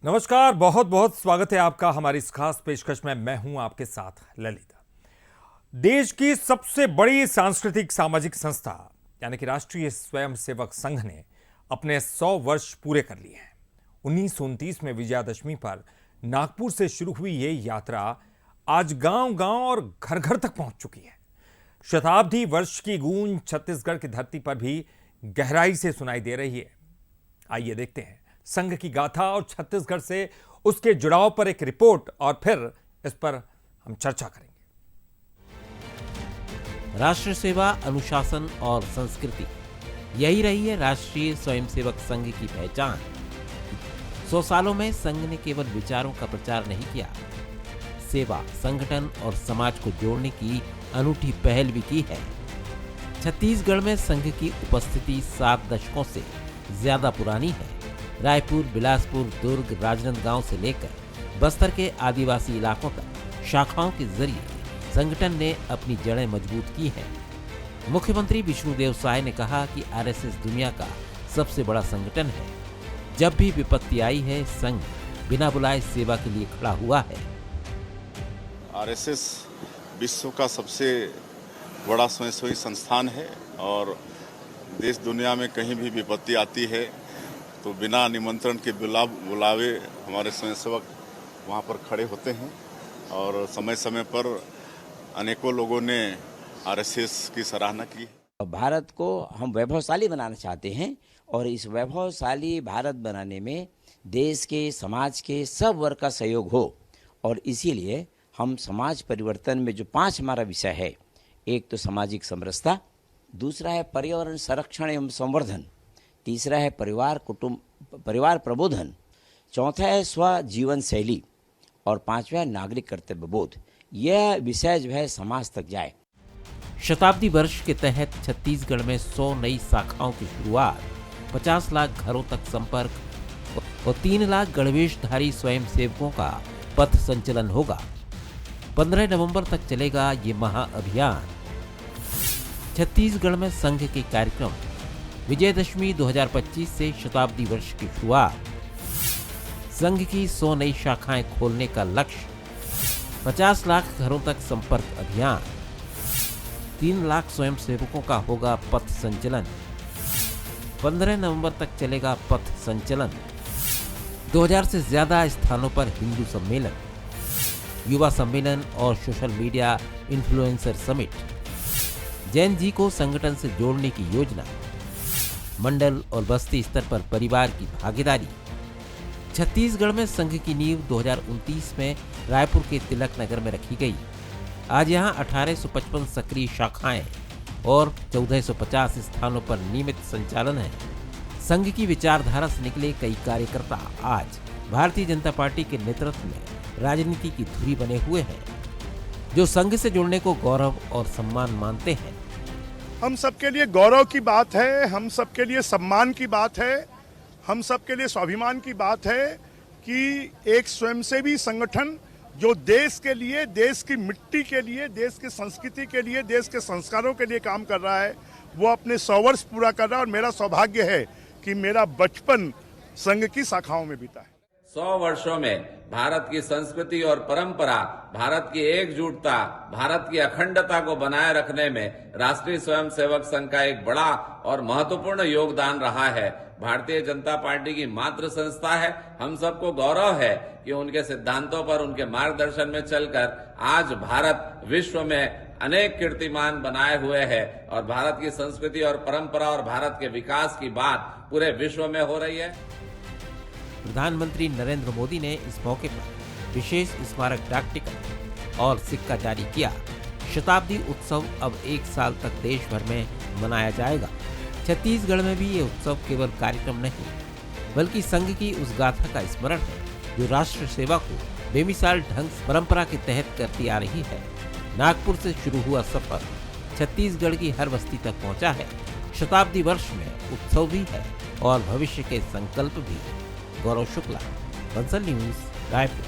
नमस्कार, बहुत बहुत स्वागत है आपका हमारी इस खास पेशकश में। मैं हूं आपके साथ ललित। देश की सबसे बड़ी सांस्कृतिक सामाजिक संस्था यानी कि राष्ट्रीय स्वयंसेवक संघ ने अपने 100 वर्ष पूरे कर लिए हैं। 1929 में विजयादशमी पर नागपुर से शुरू हुई ये यात्रा आज गांव-गांव और घर-घर तक पहुंच चुकी है। शताब्दी वर्ष की गूंज छत्तीसगढ़ की धरती पर भी गहराई से सुनाई दे रही है। आइए देखते हैं संघ की गाथा और छत्तीसगढ़ से उसके जुड़ाव पर एक रिपोर्ट और फिर इस पर हम चर्चा करेंगे। राष्ट्र सेवा, अनुशासन और संस्कृति, यही रही है राष्ट्रीय स्वयंसेवक संघ की पहचान। 100 सालों में संघ ने केवल विचारों का प्रचार नहीं किया, सेवा, संगठन और समाज को जोड़ने की अनूठी पहल भी की है। छत्तीसगढ़ में संघ की उपस्थिति 7 दशकों से ज्यादा पुरानी है। रायपुर, बिलासपुर, दुर्ग, राजनांदगांव से लेकर बस्तर के आदिवासी इलाकों तक शाखाओं के जरिए संगठन ने अपनी जड़ें मजबूत की हैं। मुख्यमंत्री विष्णुदेव साय ने कहा कि आरएसएस दुनिया का सबसे बड़ा संगठन है। जब भी विपत्ति आई है, संघ बिना बुलाए सेवा के लिए खड़ा हुआ है। आरएसएस विश्व का सबसे बड़ा स्वयंसेवी संस्थान है और देश दुनिया में कहीं भी विपत्ति आती है तो बिना निमंत्रण के बुलावे हमारे स्वयंसेवक वहाँ पर खड़े होते हैं और समय समय पर अनेकों लोगों ने आरएसएस की सराहना की। भारत को हम वैभवशाली बनाना चाहते हैं और इस वैभवशाली भारत बनाने में देश के, समाज के सब वर्ग का सहयोग हो और इसीलिए हम समाज परिवर्तन में जो 5 हमारा विषय है, एक तो सामाजिक समरसता, दूसरा है पर्यावरण संरक्षण एवं संवर्धन, तीसरा है परिवार प्रबोधन, चौथा है स्व जीवन शैली और 5वां है नागरिक कर्तव्य बोध। यह विषय जो है समाज तक जाए। शताब्दी वर्ष के तहत छत्तीसगढ़ में 100 नई शाखाओं की शुरुआत, 50 लाख घरों तक संपर्क और 3 लाख गणवेशधारी स्वयंसेवकों का पथ संचलन होगा। 15 नवंबर तक चलेगा ये महाअभियान। छत्तीसगढ़ में संघ के कार्यक्रम, विजयदशमी 2025 से शताब्दी वर्ष की शुरुआत, संघ की 100 नई शाखाएं खोलने का लक्ष्य, 50 लाख घरों तक संपर्क अभियान, 3 लाख स्वयंसेवकों का होगा पथ संचलन। 15 नवंबर तक चलेगा पथ संचलन। 2000 से ज्यादा स्थानों पर हिंदू सम्मेलन, युवा सम्मेलन और social media influencer summit, Jain ji को संगठन से जोड़ने की योजना, मंडल और बस्ती स्तर पर परिवार की भागीदारी। छत्तीसगढ़ में संघ की नींव 2029 में रायपुर के तिलक नगर में रखी गई। आज यहां 1855 सक्रिय शाखाएं और 1450 स्थानों पर नियमित संचालन है। संघ की विचारधारा से निकले कई कार्यकर्ता आज भारतीय जनता पार्टी के नेतृत्व में राजनीति की धुरी बने हुए हैं, जो संघ से जुड़ने को गौरव और सम्मान मानते हैं। हम सबके लिए गौरव की बात है, हम सबके लिए सम्मान की बात है, हम सबके लिए स्वाभिमान की बात है कि एक स्वयंसेवी संगठन जो देश के लिए, देश की मिट्टी के लिए, देश की संस्कृति के लिए, देश के संस्कारों के लिए काम कर रहा है, वो अपने 100 वर्ष पूरा कर रहा है और मेरा सौभाग्य है कि मेरा बचपन संघ की शाखाओं में बीता है। 100 वर्षों में भारत की संस्कृति और परंपरा, भारत की एकजुटता, भारत की अखंडता को बनाए रखने में राष्ट्रीय स्वयंसेवक संघ का एक बड़ा और महत्वपूर्ण योगदान रहा है। भारतीय जनता पार्टी की मातृ संस्था है। हम सबको गौरव है कि उनके सिद्धांतों पर, उनके मार्गदर्शन में चलकर आज भारत विश्व में अनेक कीर्तिमान बनाए हुए है और भारत की संस्कृति और परंपरा और भारत के विकास की बात पूरे विश्व में हो रही है। प्रधानमंत्री नरेंद्र मोदी ने इस मौके पर विशेष स्मारक डाक टिकट और सिक्का जारी किया। शताब्दी उत्सव अब 1 साल तक देश भर में मनाया जाएगा। छत्तीसगढ़ में भी ये उत्सव केवल कार्यक्रम नहीं, बल्कि संघ की उस गाथा का स्मरण है जो राष्ट्र सेवा को बेमिसाल ढंग से परंपरा के तहत करती आ रही है। नागपुर से शुरू हुआ सफर छत्तीसगढ़ की हर बस्ती तक पहुंचा है। शताब्दी वर्ष में उत्सव भी है और भविष्य के संकल्प भी। गौरव शुक्ला, बंसल न्यूज, रायपुर।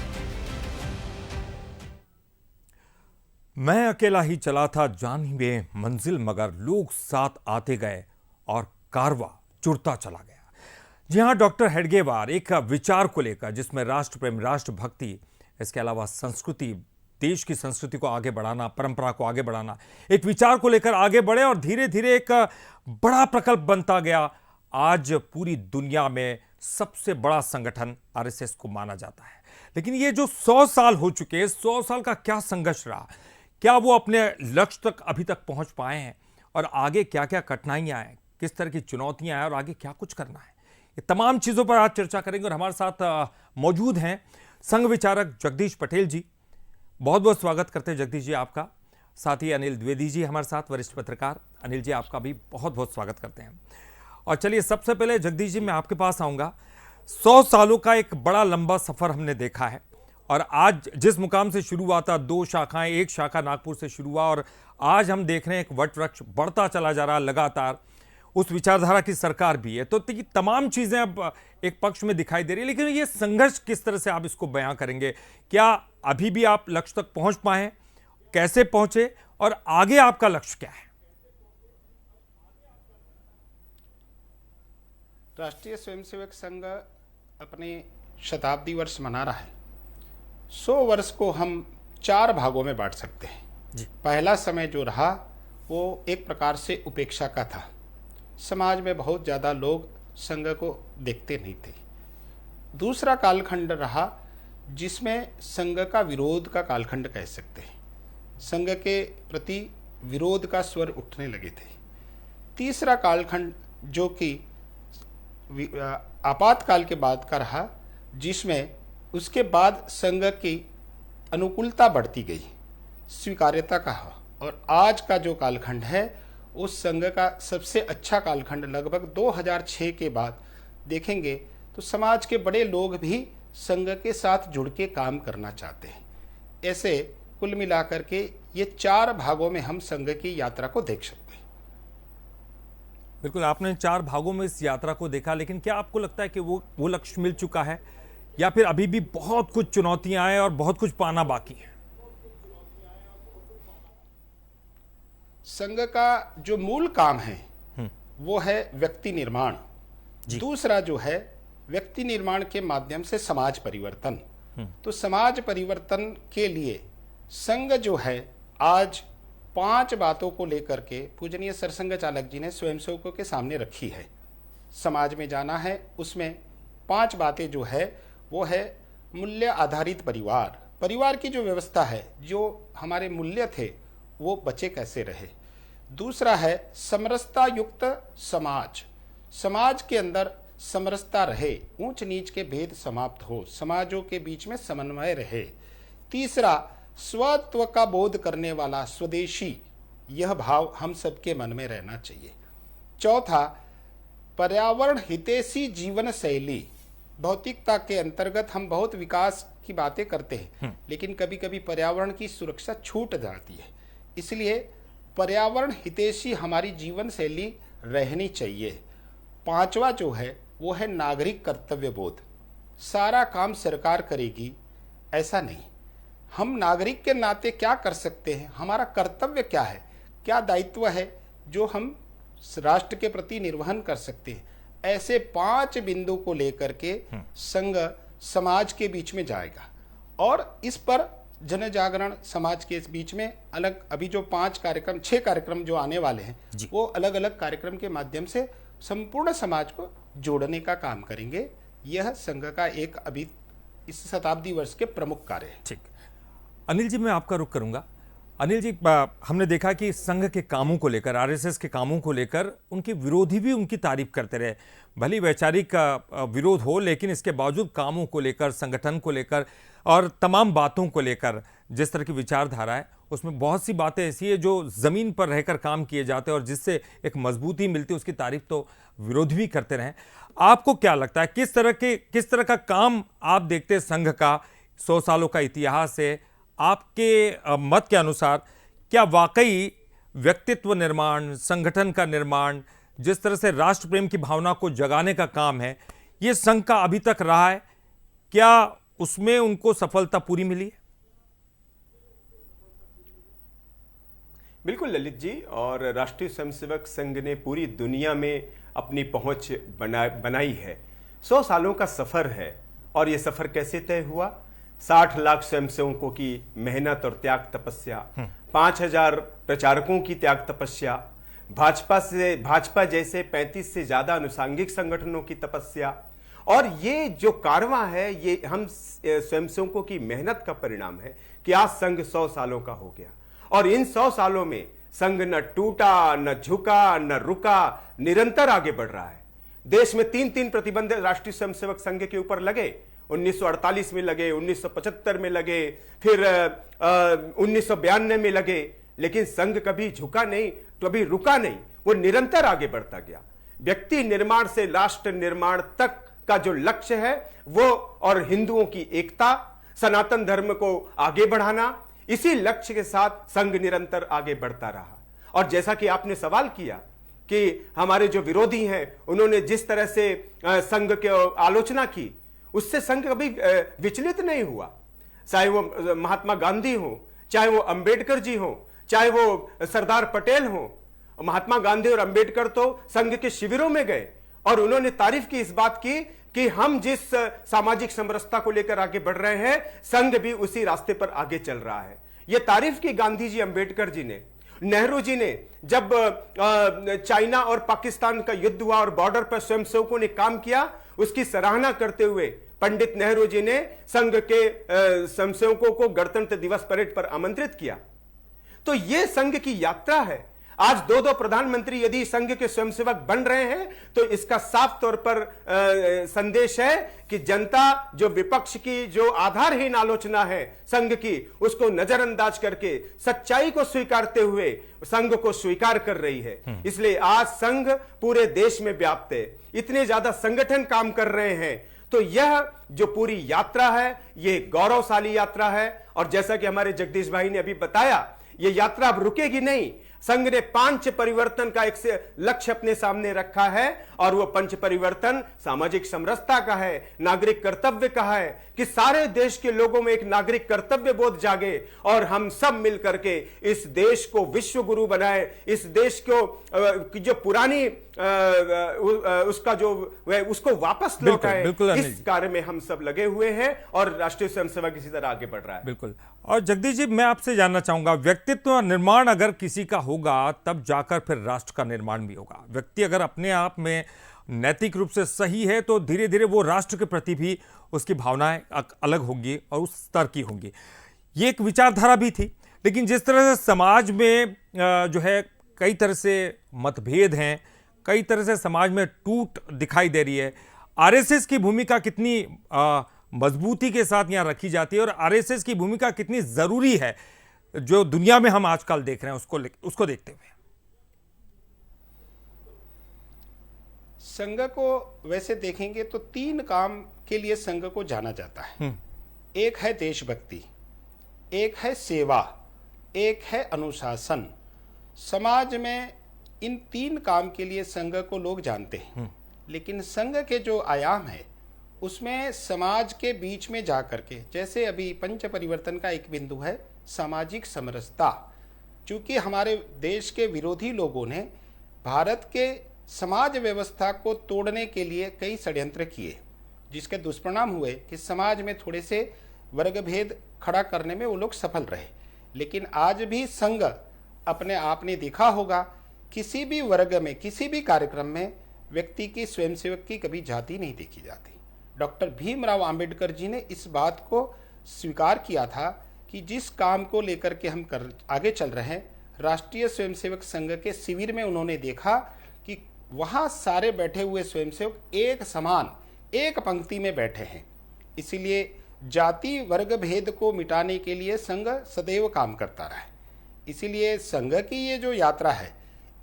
मैं अकेला ही चला था जानी में मंजिल, मगर लोग साथ आते गए और कारवा जुड़ता चला गया। जी हाँ, डॉक्टर हेडगेवार एक विचार को लेकर जिसमें राष्ट्र प्रेम, राष्ट्रभक्ति, इसके अलावा संस्कृति, देश की संस्कृति को आगे बढ़ाना, परंपरा को आगे बढ़ाना, एक विचार को लेकर आगे बढ़े और धीरे धीरे एक बड़ा प्रकल्प बनता गया। आज पूरी दुनिया में सबसे बड़ा संगठन आरएसएस को माना जाता है। लेकिन ये जो 100 साल हो चुके हैं, 100 साल का क्या संघर्ष रहा, क्या वो अपने लक्ष्य तक अभी तक पहुंच पाए हैं, और आगे क्या क्या कठिनाइयां हैं, किस तरह की चुनौतियां हैं और आगे क्या कुछ करना है, ये तमाम चीज़ों पर आज चर्चा करेंगे। और हमारे साथ मौजूद हैं संघ विचारक जगदीश पटेल जी। बहुत बहुत स्वागत करते हैं जगदीश जी आपका। साथ ही अनिल द्विवेदी जी हमारे साथ, वरिष्ठ पत्रकार। अनिल जी आपका भी बहुत बहुत स्वागत करते हैं। और चलिए, सबसे पहले जगदीश जी मैं आपके पास आऊँगा। 100 सालों का एक बड़ा लंबा सफ़र हमने देखा है, और आज जिस मुकाम से शुरू हुआ था, 2 शाखाएं, एक शाखा नागपुर से शुरू हुआ, और आज हम देख रहे हैं एक वट वृक्ष बढ़ता चला जा रहा है लगातार। उस विचारधारा की सरकार भी है, तो ये तमाम चीज़ें अब एक पक्ष में दिखाई दे रही है। लेकिन ये संघर्ष किस तरह से आप इसको बयां करेंगे? क्या अभी भी आप लक्ष्य तक पहुंच पाए? कैसे पहुंचे और आगे आपका लक्ष्य क्या है? राष्ट्रीय स्वयंसेवक संघ अपने शताब्दी वर्ष मना रहा है। 100 वर्ष को हम 4 भागों में बांट सकते हैं। पहला समय जो रहा वो एक प्रकार से उपेक्षा का था। समाज में बहुत ज़्यादा लोग संघ को देखते नहीं थे। दूसरा कालखंड रहा जिसमें संघ का विरोध का कालखंड कह सकते हैं। संघ के प्रति विरोध का स्वर उठने लगे थे। तीसरा कालखंड जो कि आपातकाल के बाद का रहा, जिसमें उसके बाद संघ की अनुकूलता बढ़ती गई, स्वीकार्यता का। और आज का जो कालखंड है उस संघ का सबसे अच्छा कालखंड लगभग 2006 के बाद देखेंगे तो समाज के बड़े लोग भी संघ के साथ जुड़ के काम करना चाहते हैं। ऐसे कुल मिलाकर के ये 4 भागों में हम संघ की यात्रा को देख सकते हैं। बिल्कुल, आपने 4 भागों में इस यात्रा को देखा, लेकिन क्या आपको लगता है कि वो लक्ष्य मिल चुका है, या फिर अभी भी बहुत कुछ चुनौतियां हैं और बहुत कुछ पाना बाकी है? संघ का जो मूल काम है वो है व्यक्ति निर्माण। दूसरा जो है व्यक्ति निर्माण के माध्यम से समाज परिवर्तन। तो समाज परिवर्तन के लिए संघ जो है आज 5 बातों को लेकर के पूजनीय सरसंघ चालक जी ने स्वयंसेवकों के सामने रखी है। समाज में जाना है, उसमें 5 बातें जो है वो है मूल्य आधारित परिवार। परिवार की जो व्यवस्था है, जो हमारे मूल्य थे वो बचे कैसे रहे। दूसरा है समरसता युक्त समाज। समाज के अंदर समरसता रहे, ऊंच नीच के भेद समाप्त हो, समाजों के बीच में समन्वय रहे। तीसरा स्वत्व का बोध करने वाला स्वदेशी, यह भाव हम सबके मन में रहना चाहिए। चौथा पर्यावरण हितैषी जीवन शैली। भौतिकता के अंतर्गत हम बहुत विकास की बातें करते हैं, लेकिन कभी कभी पर्यावरण की सुरक्षा छूट जाती है। इसलिए पर्यावरण हितैषी हमारी जीवन शैली रहनी चाहिए। 5वां जो है वो है नागरिक कर्तव्य बोध। सारा काम सरकार करेगी ऐसा नहीं, हम नागरिक के नाते क्या कर सकते हैं, हमारा कर्तव्य क्या है, क्या दायित्व है जो हम राष्ट्र के प्रति निर्वहन कर सकते हैं। ऐसे 5 बिंदु को लेकर के संघ समाज के बीच में जाएगा, और इस पर जन जागरण समाज के बीच में अलग, अभी जो 5 कार्यक्रम 6 कार्यक्रम जो आने वाले हैं वो अलग अलग कार्यक्रम के माध्यम से संपूर्ण समाज को जोड़ने का काम करेंगे। यह संघ का एक अभी इस शताब्दी वर्ष के प्रमुख कार्य है। ठीक, अनिल जी मैं आपका रुख करूंगा। अनिल जी, हमने देखा कि संघ के कामों को लेकर, आरएसएस के कामों को लेकर उनके विरोधी भी उनकी तारीफ करते रहे। भली वैचारिक विरोध हो, लेकिन इसके बावजूद कामों को लेकर, संगठन को लेकर और तमाम बातों को लेकर जिस तरह की विचारधारा है, उसमें बहुत सी बातें ऐसी है जो ज़मीन पर रहकर काम किए जाते हैं और जिससे एक मजबूती मिलती है, उसकी तारीफ तो विरोधी भी करते रहे। आपको क्या लगता है, किस तरह का काम आप देखते हैं संघ का 100 सालों का इतिहास है? आपके मत के अनुसार क्या वाकई व्यक्तित्व निर्माण, संगठन का निर्माण, जिस तरह से राष्ट्र प्रेम की भावना को जगाने का काम है, ये संघ का अभी तक रहा है? क्या उसमें उनको सफलता पूरी मिली है? बिल्कुल ललित जी, और राष्ट्रीय स्वयंसेवक संघ ने पूरी दुनिया में अपनी पहुंच बनाई है। 100 सालों का सफर है। और ये सफर कैसे तय हुआ? 60 लाख स्वयंसेवकों की मेहनत और त्याग तपस्या, 5000 प्रचारकों की त्याग तपस्या, भाजपा जैसे 35 से ज्यादा अनुसांगिक संगठनों की तपस्या, और ये जो कारवां है ये हम स्वयंसेवकों की मेहनत का परिणाम है कि आज संघ 100 सालों का हो गया। और इन 100 सालों में संघ न टूटा, न झुका, न रुका, निरंतर आगे बढ़ रहा है। देश में 3 प्रतिबंध राष्ट्रीय स्वयंसेवक संघ के ऊपर लगे। 1948 में लगे, 1975 में लगे, फिर 1992 में लगे, लेकिन संघ कभी झुका नहीं, कभी रुका नहीं, वो निरंतर आगे बढ़ता गया। व्यक्ति निर्माण से राष्ट्र निर्माण तक का जो लक्ष्य है वो, और हिंदुओं की एकता, सनातन धर्म को आगे बढ़ाना, इसी लक्ष्य के साथ संघ निरंतर आगे बढ़ता रहा। और जैसा कि आपने सवाल किया कि हमारे जो विरोधी हैं उन्होंने जिस तरह से संघ की आलोचना की, उससे संघ कभी विचलित नहीं हुआ। चाहे वो महात्मा गांधी हो, चाहे वो अंबेडकर जी हो, चाहे वो सरदार पटेल हो। महात्मा गांधी और अंबेडकर तो संघ के शिविरों में गए और उन्होंने तारीफ की, इस बात की कि हम जिस सामाजिक समरसता को लेकर आगे बढ़ रहे हैं, संघ भी उसी रास्ते पर आगे चल रहा है। यह तारीफ की गांधी जी, अंबेडकर जी ने। नेहरू जी ने जब चाइना और पाकिस्तान का युद्ध हुआ और बॉर्डर पर स्वयंसेवकों ने काम किया, उसकी सराहना करते हुए पंडित नेहरू जी ने संघ के स्वयंसेवकों को गणतंत्र दिवस परेड पर आमंत्रित किया। तो यह संघ की यात्रा है। आज 2 प्रधानमंत्री यदि संघ के स्वयंसेवक बन रहे हैं तो इसका साफ तौर पर संदेश है कि जनता जो विपक्ष की जो आधारहीन आलोचना है संघ की, उसको नजरअंदाज करके सच्चाई को स्वीकारते हुए संघ को स्वीकार कर रही है। इसलिए आज संघ पूरे देश में व्याप्त है, इतने ज्यादा संगठन काम कर रहे हैं। तो यह जो पूरी यात्रा है ये गौरवशाली यात्रा है। और जैसा कि हमारे जगदीश भाई ने अभी बताया, ये यात्रा अब रुकेगी नहीं। संघ ने 5 परिवर्तन का एक लक्ष्य अपने सामने रखा है, और वो 5 परिवर्तन सामाजिक समरसता का है, नागरिक कर्तव्य का है, कि सारे देश के लोगों में एक नागरिक कर्तव्य बोध जागे और हम सब मिलकर के इस देश को विश्व गुरु बनाए, इस देश को जो पुरानी उसका जो उसको वापस लौटाए। इस कार्य में हम सब लगे हुए हैं और राष्ट्रीय स्वयंसेवक इसी तरह आगे बढ़ रहा है। बिल्कुल। और जगदीश जी, मैं आपसे जानना चाहूंगा, व्यक्तित्व निर्माण अगर किसी का होगा तब जाकर फिर राष्ट्र का निर्माण भी होगा। व्यक्ति अगर अपने आप में नैतिक रूप से सही है तो धीरे धीरे वो राष्ट्र के प्रति भी उसकी भावनाएं अलग होंगी और उस स्तर की होंगी। ये एक विचारधारा भी थी, लेकिन जिस तरह से समाज में जो है कई तरह से मतभेद हैं, कई तरह से समाज में टूट दिखाई दे रही है, आरएसएस की भूमिका कितनी मजबूती के साथ यहाँ रखी जाती है और आरएसएस की भूमिका कितनी जरूरी है जो दुनिया में हम आजकल देख रहे हैं, उसको देखते हुए। संघ को वैसे देखेंगे तो 3 काम के लिए संघ को जाना जाता है। एक है देशभक्ति, एक है सेवा, एक है अनुशासन। समाज में इन 3 काम के लिए संघ को लोग जानते हैं। लेकिन संघ के जो आयाम है उसमें समाज के बीच में जाकर के, जैसे अभी 5 परिवर्तन का एक बिंदु है सामाजिक समरसता। चूंकि हमारे देश के विरोधी लोगों ने भारत के समाज व्यवस्था को तोड़ने के लिए कई षड्यंत्र किए, जिसके दुष्परिणाम हुए कि समाज में थोड़े से वर्ग भेद खड़ा करने में वो लोग सफल रहे। लेकिन आज भी संघ अपने आप ने देखा होगा, किसी भी वर्ग में, किसी भी कार्यक्रम में व्यक्ति की, स्वयंसेवक की कभी जाति नहीं देखी जाती। डॉक्टर भीमराव अंबेडकर जी ने इस बात को स्वीकार किया था कि जिस काम को लेकर के हम आगे चल रहे हैं, राष्ट्रीय स्वयंसेवक संघ के शिविर में उन्होंने देखा कि वहाँ सारे बैठे हुए स्वयंसेवक एक समान, एक पंक्ति में बैठे हैं। इसीलिए जाति वर्ग भेद को मिटाने के लिए संघ सदैव काम करता रहा है। इसीलिए संघ की ये जो यात्रा है,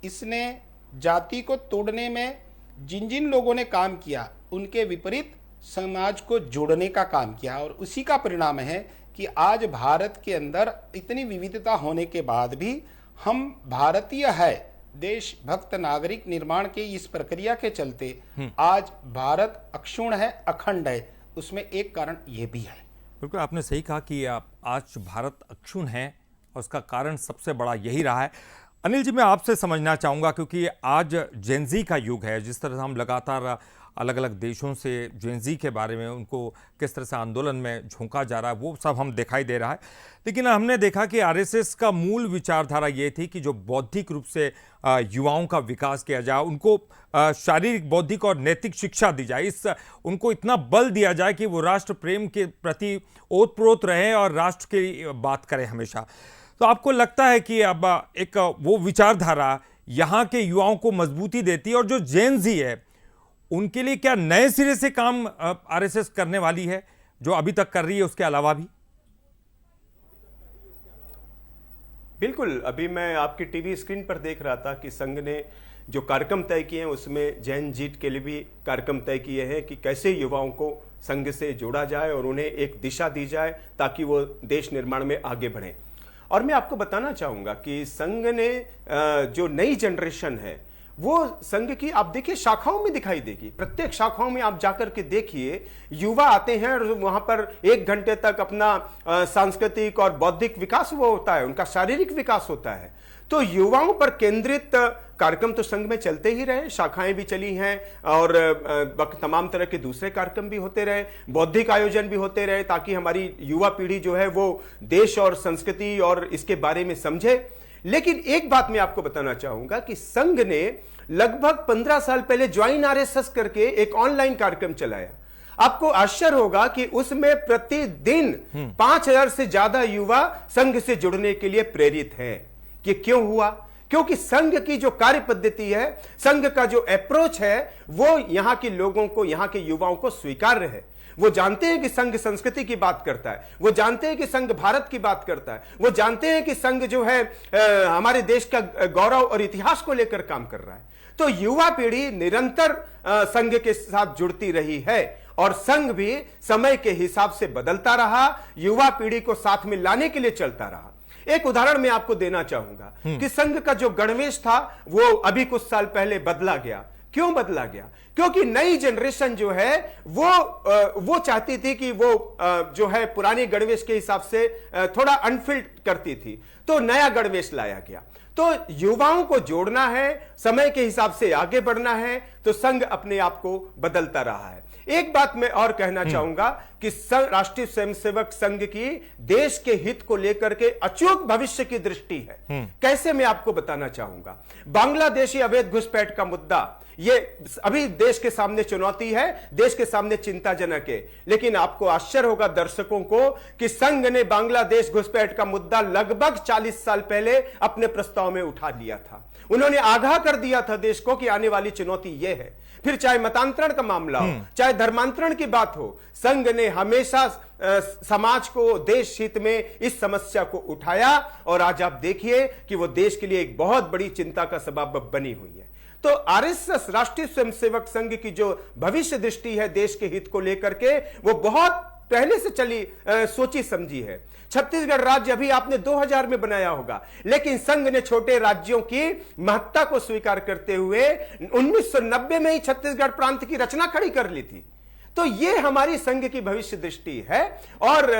इसने जाति को तोड़ने में जिन जिन लोगों ने काम किया उनके विपरीत समाज को जोड़ने का काम किया, और उसी का परिणाम है कि आज भारत के अंदर इतनी विविधता होने के बाद भी हम भारतीय है, देशभक्त नागरिक निर्माण के इस प्रक्रिया के चलते आज भारत अक्षुण्ण है, अखंड है। उसमें एक कारण ये भी है। बिल्कुल, आपने सही कहा कि आज भारत अक्षुण्ण है और उसका कारण सबसे बड़ा यही रहा है। अनिल जी, मैं आपसे समझना चाहूँगा, क्योंकि आज जेनजी का युग है, जिस तरह से हम लगातार अलग अलग देशों से जेनजी के बारे में उनको किस तरह से आंदोलन में झोंका जा रहा है, वो सब हम दिखाई दे रहा है। लेकिन हमने देखा कि आरएसएस का मूल विचारधारा ये थी कि जो बौद्धिक रूप से युवाओं का विकास किया जाए, उनको शारीरिक, बौद्धिक और नैतिक शिक्षा दी जाए, उनको इतना बल दिया जाए कि वो राष्ट्र प्रेम के प्रति ओतप्रोत रहे और राष्ट्र की बात करें हमेशा। तो आपको लगता है कि अब एक वो विचारधारा यहाँ के युवाओं को मजबूती देती है, और जो जेनजी है उनके लिए क्या नए सिरे से काम आरएसएस करने वाली है जो अभी तक कर रही है, उसके अलावा भी? बिल्कुल, अभी मैं आपकी टीवी स्क्रीन पर देख रहा था कि संघ ने जो कार्यक्रम तय किए हैं उसमें जैन जीत के लिए भी कार्यक्रम तय किए हैं कि कैसे युवाओं को संघ से जोड़ा जाए और उन्हें एक दिशा दी जाए ताकि वो देश निर्माण में आगे बढ़ें। और मैं आपको बताना चाहूंगा कि संघ ने जो नई जनरेशन है वो संघ की आप देखिए शाखाओं में दिखाई देगी। प्रत्येक शाखाओं में आप जाकर के देखिए, युवा आते हैं और वहां पर 1 घंटे तक अपना सांस्कृतिक और बौद्धिक विकास वो होता है, उनका शारीरिक विकास होता है। तो युवाओं पर केंद्रित कार्यक्रम तो संघ में चलते ही रहे, शाखाएं भी चली हैं और तमाम तरह के दूसरे कार्यक्रम भी होते रहे, बौद्धिक आयोजन भी होते रहे, ताकि हमारी युवा पीढ़ी जो है वो देश और संस्कृति और इसके बारे में समझे। लेकिन एक बात मैं आपको बताना चाहूंगा कि संघ ने लगभग 15 साल पहले ज्वाइन आरएसएस करके एक ऑनलाइन कार्यक्रम चलाया। आपको आश्चर्य होगा कि उसमें प्रतिदिन 5000 से ज्यादा युवा संघ से जुड़ने के लिए प्रेरित हैं। कि क्यों हुआ? क्योंकि संघ की जो कार्य पद्धति है, संघ का जो अप्रोच है, वो यहां के लोगों को, यहां के युवाओं को स्वीकार्य है। वो जानते हैं कि संघ संस्कृति की बात करता है, वो जानते हैं कि संघ भारत की बात करता है, वो जानते हैं कि संघ जो है हमारे देश का गौरव और इतिहास को लेकर काम कर रहा है। तो युवा पीढ़ी निरंतर संघ के साथ जुड़ती रही है और संघ भी समय के हिसाब से बदलता रहा, युवा पीढ़ी को साथ में लाने के लिए चलता रहा। एक उदाहरण मैं आपको देना चाहूंगा कि संघ का जो गणवेश था वो अभी कुछ साल पहले बदला गया। क्यों बदला गया? क्योंकि नई जनरेशन जो है वो चाहती थी कि वो जो है पुराने गणवेश के हिसाब से थोड़ा अनफिल्ड करती थी, तो नया गणवेश लाया गया। तो युवाओं को जोड़ना है, समय के हिसाब से आगे बढ़ना है, तो संघ अपने आप को बदलता रहा है। एक बात मैं और कहना चाहूंगा कि राष्ट्रीय स्वयंसेवक संघ की देश के हित को लेकर के अचूक भविष्य की दृष्टि है। कैसे, मैं आपको बताना चाहूंगा। बांग्लादेशी अवैध घुसपैठ का मुद्दा ये अभी देश के सामने चुनौती है, देश के सामने चिंताजनक है। लेकिन आपको आश्चर्य होगा दर्शकों को कि संघ ने बांग्लादेश घुसपैठ का मुद्दा लगभग 40 साल पहले अपने प्रस्ताव में उठा लिया था। उन्होंने आगाह कर दिया था देश को कि आने वाली चुनौती यह है। फिर चाहे मतांतरण का मामला हो, चाहे धर्मांतरण की बात हो, संघ ने हमेशा समाज को, देश हित में इस समस्या को उठाया और आज आप देखिए कि वो देश के लिए एक बहुत बड़ी चिंता का सबब बनी हुई है। तो आरएसएस, राष्ट्रीय स्वयंसेवक संघ की जो भविष्य दृष्टि है देश के हित को लेकर के, वो बहुत पहले से चली सोची समझी है। छत्तीसगढ़ राज्य अभी आपने 2000 में बनाया होगा, लेकिन संघ ने छोटे राज्यों की महत्ता को स्वीकार करते हुए 1990 में ही छत्तीसगढ़ प्रांत की रचना खड़ी कर ली थी। तो ये हमारी संघ की भविष्य दृष्टि है और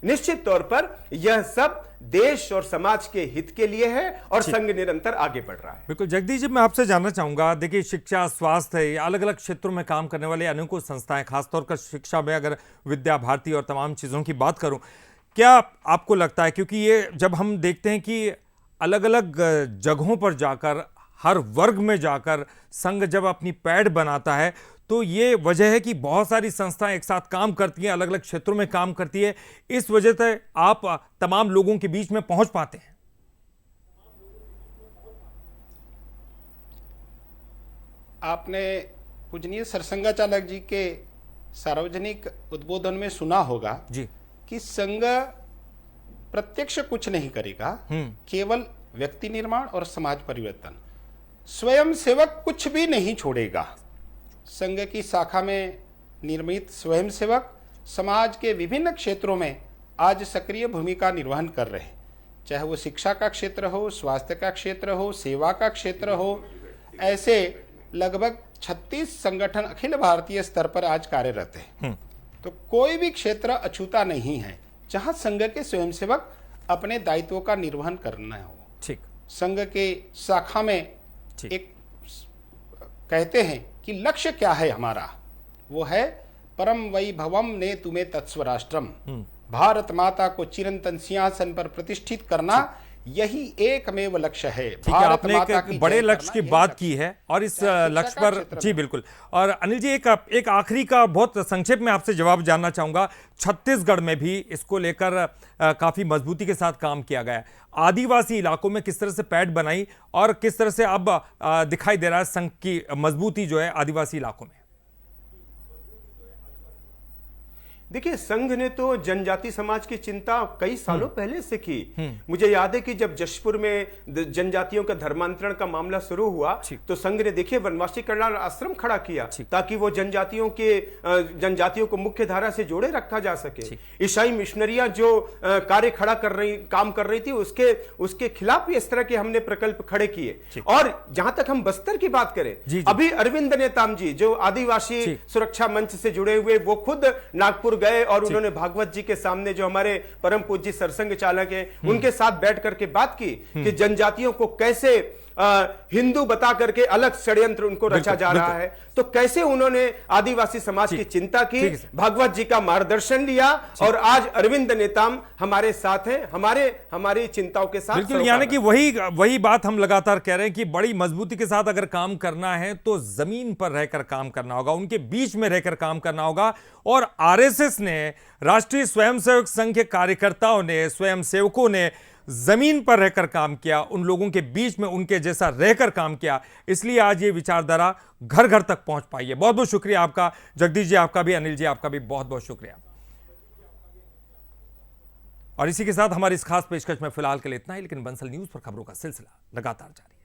निश्चित तौर पर यह सब देश और समाज के हित के लिए है और संघ निरंतर आगे बढ़ रहा है। बिल्कुल जगदीश जी, मैं आपसे जानना चाहूंगा, देखिए शिक्षा, स्वास्थ्य, अलग अलग क्षेत्रों में काम करने वाले अनेकों संस्थाएं, खासतौर पर शिक्षा में अगर विद्या भारती और तमाम चीज़ों की बात करूं, क्या आपको लगता है, क्योंकि ये जब हम देखते हैं कि अलग अलग जगहों पर जाकर, हर वर्ग में जाकर संघ जब अपनी पैठ बनाता है, तो ये वजह है कि बहुत सारी संस्थाएं एक साथ काम करती हैं, अलग अलग क्षेत्रों में काम करती है, इस वजह से आप तमाम लोगों के बीच में पहुंच पाते हैं। आपने पूजनीय सरसंघचालक जी के सार्वजनिक उद्बोधन में सुना होगा जी कि संघ प्रत्यक्ष कुछ नहीं करेगा, केवल व्यक्ति निर्माण और समाज परिवर्तन। स्वयं सेवक कुछ भी नहीं छोड़ेगा। संघ की शाखा में निर्मित स्वयं सेवक समाज के विभिन्न क्षेत्रों में आज सक्रिय भूमिका निर्वहन कर रहे हैं, चाहे वो शिक्षा का क्षेत्र हो, स्वास्थ्य का क्षेत्र हो, सेवा का क्षेत्र हो। ऐसे लगभग 36 संगठन अखिल भारतीय स्तर पर आज कार्यरत हैं। तो कोई भी क्षेत्र अछूता नहीं है जहां संघ के स्वयंसेवक अपने दायित्वों का निर्वहन करना हो। ठीक, संघ के शाखा में एक कहते हैं कि लक्ष्य क्या है हमारा। वो है परम वैभवम ने तुम्हें तत्स्वराष्ट्रम, भारत माता को चिरंतन सिंहासन पर प्रतिष्ठित करना, यही एकमेव लक्ष्य है। ठीक है, आपने एक बड़े लक्ष्य की बात की है और इस लक्ष्य पर जी बिल्कुल। और अनिल जी एक आखिरी का बहुत संक्षेप में आपसे जवाब जानना चाहूंगा। छत्तीसगढ़ में भी इसको लेकर काफी मजबूती के साथ काम किया गया है। आदिवासी इलाकों में किस तरह से पैठ बनाई और किस तरह से अब दिखाई दे रहा है संघ की मजबूती जो है आदिवासी इलाकों में? देखिए, संघ ने तो जनजाति समाज की चिंता कई सालों पहले से की। मुझे याद है कि जब जशपुर में जनजातियों का धर्मांतरण का मामला शुरू हुआ तो संघ ने देखिए वनवासी कल्याण आश्रम खड़ा किया ताकि वो जनजातियों को मुख्य धारा से जोड़े रखा जा सके। ईसाई मिशनरियां जो काम कर रही थी उसके खिलाफ इस तरह के हमने प्रकल्प खड़े किए। और जहां तक हम बस्तर की बात करें, अभी अरविंद नेताम जी जो आदिवासी सुरक्षा मंच से जुड़े हुए, वो खुद नागपुर गए और उन्होंने भागवत जी के सामने जो हमारे परम पूज्य सरसंघ चालक हैं उनके साथ बैठ करके बात की कि जनजातियों को कैसे हिंदू बता करके अलग षड्यंत्र उनको रचा जा रहा है। तो कैसे उन्होंने आदिवासी समाज की चिंता की, भागवत जी का मार्गदर्शन लिया और आज अरविंद नेताम हमारे साथ हैं, हमारी चिंताओं के साथ। बिल्कुल, यानी कि वही बात हम लगातार कह रहे हैं कि बड़ी मजबूती के साथ अगर काम करना है तो जमीन पर रहकर काम करना होगा, उनके बीच में रहकर काम करना होगा। और आरएसएस ने, राष्ट्रीय स्वयंसेवक संघ के कार्यकर्ताओं ने, स्वयंसेवकों ने जमीन पर रहकर काम किया, उन लोगों के बीच में उनके जैसा रहकर काम किया, इसलिए आज ये विचारधारा घर घर तक पहुंच पाई है। बहुत बहुत शुक्रिया आपका जगदीश जी, आपका भी, अनिल जी आपका भी बहुत बहुत शुक्रिया। और इसी के साथ हमारी इस खास पेशकश में फिलहाल के लिए इतना ही, लेकिन बंसल न्यूज पर खबरों का सिलसिला लगातार जारी।